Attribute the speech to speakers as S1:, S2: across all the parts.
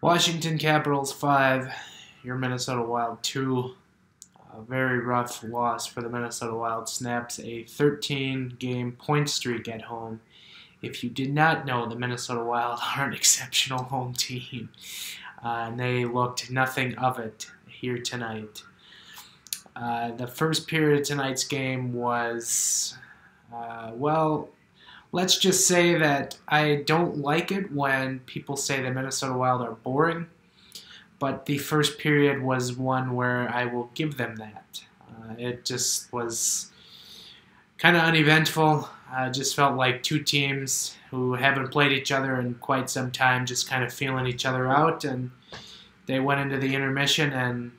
S1: Washington Capitals 5, your Minnesota Wild 2. A very rough loss for the Minnesota Wild. Snaps a 13-game point streak at home. If you did not know, the Minnesota Wild are an exceptional home team, and they looked nothing of it here tonight. The first period of tonight's game was, let's just say that I don't like it when people say the Minnesota Wild are boring, but the first period was one where I will give them that. It just was kind of uneventful. Just felt like two teams who haven't played each other in quite some time just kind of feeling each other out, and they went into the intermission, and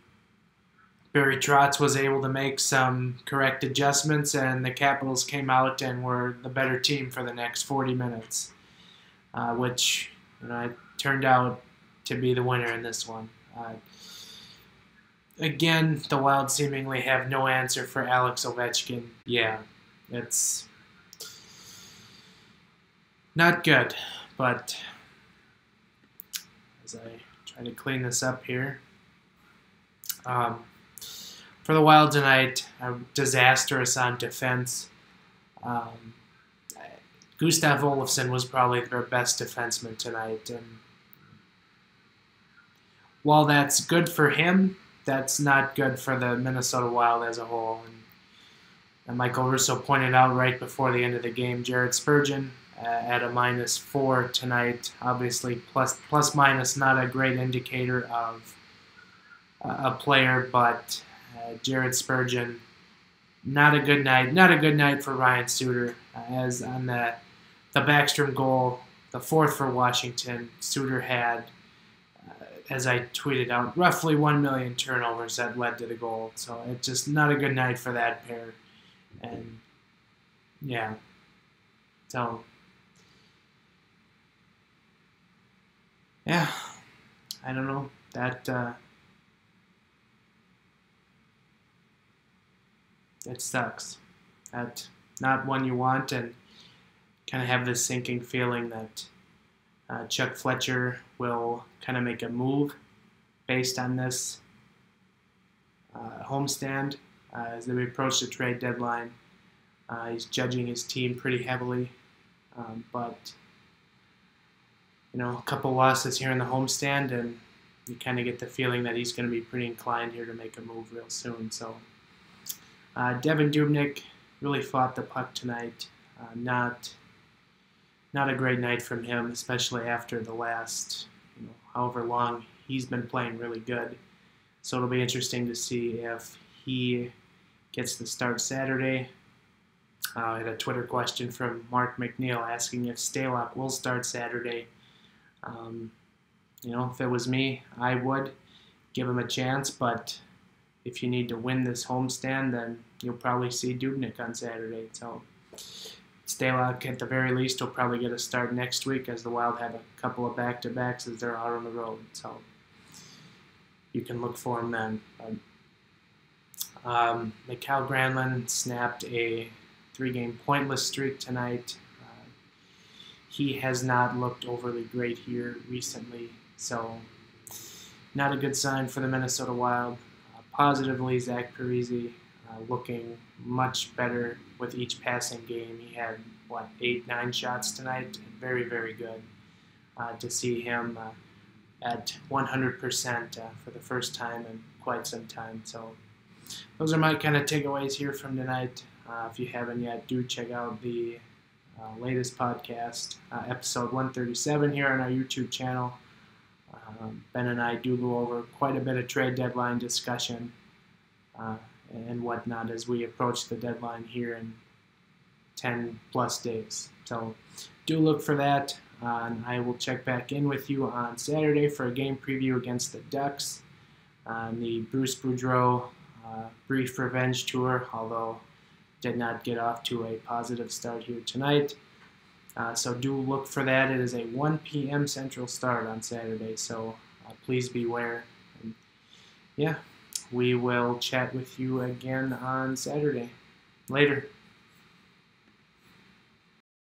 S1: Barry Trotz was able to make some correct adjustments, and the Capitals came out and were the better team for the next 40 minutes, which turned out to be the winner in this one. Again, the Wild seemingly have no answer for Alex Ovechkin. Yeah, it's not good, but as I try to clean this up here, for the Wild tonight, disastrous on defense. Gustav Olofsson was probably their best defenseman tonight, and while that's good for him, that's not good for the Minnesota Wild as a whole. And Michael Russo pointed out right before the end of the game, Jared Spurgeon at a -4 tonight. Obviously, plus minus not a great indicator of a player, but Jared Spurgeon, not a good night. Not a good night for Ryan Suter, as on the Backstrom goal, the fourth for Washington, Suter had, as I tweeted out, roughly 1 million turnovers that led to the goal. So it's just not a good night for that pair. And yeah, so yeah, I don't know. It sucks. That's not one you want, and kind of have this sinking feeling that Chuck Fletcher will kind of make a move based on this homestand as they approach the trade deadline. He's judging his team pretty heavily, but a couple losses here in the homestand, and you kind of get the feeling that he's going to be pretty inclined here to make a move real soon. So Devan Dubnyk really fought the puck tonight. Not a great night from him, especially after the last, however long he's been playing really good. So it'll be interesting to see if he gets the start Saturday. I had a Twitter question from Mark McNeil asking if Stalock will start Saturday. If it was me, I would give him a chance, but if you need to win this homestand, then you'll probably see Dubnyk on Saturday. So Stalock, at the very least, will probably get a start next week, as the Wild have a couple of back-to-backs as they're out on the road. So you can look for him then. Mikael Granlund snapped a 3-game pointless streak tonight. He has not looked overly great here recently, so not a good sign for the Minnesota Wild. Positively, Zach Parise looking much better with each passing game. He had, 8-9 shots tonight? Very, very good to see him at 100% for the first time in quite some time. So those are my kind of takeaways here from tonight. If you haven't yet, do check out the latest podcast, episode 137 here on our YouTube channel. Ben and I do go over quite a bit of trade deadline discussion and whatnot as we approach the deadline here in 10 plus days. So do look for that, and I will check back in with you on Saturday for a game preview against the Ducks on the Bruce Boudreau brief revenge tour, although did not get off to a positive start here tonight. So do look for that. It is a 1 p.m. Central start on Saturday, so please beware. And yeah, we will chat with you again on Saturday. Later.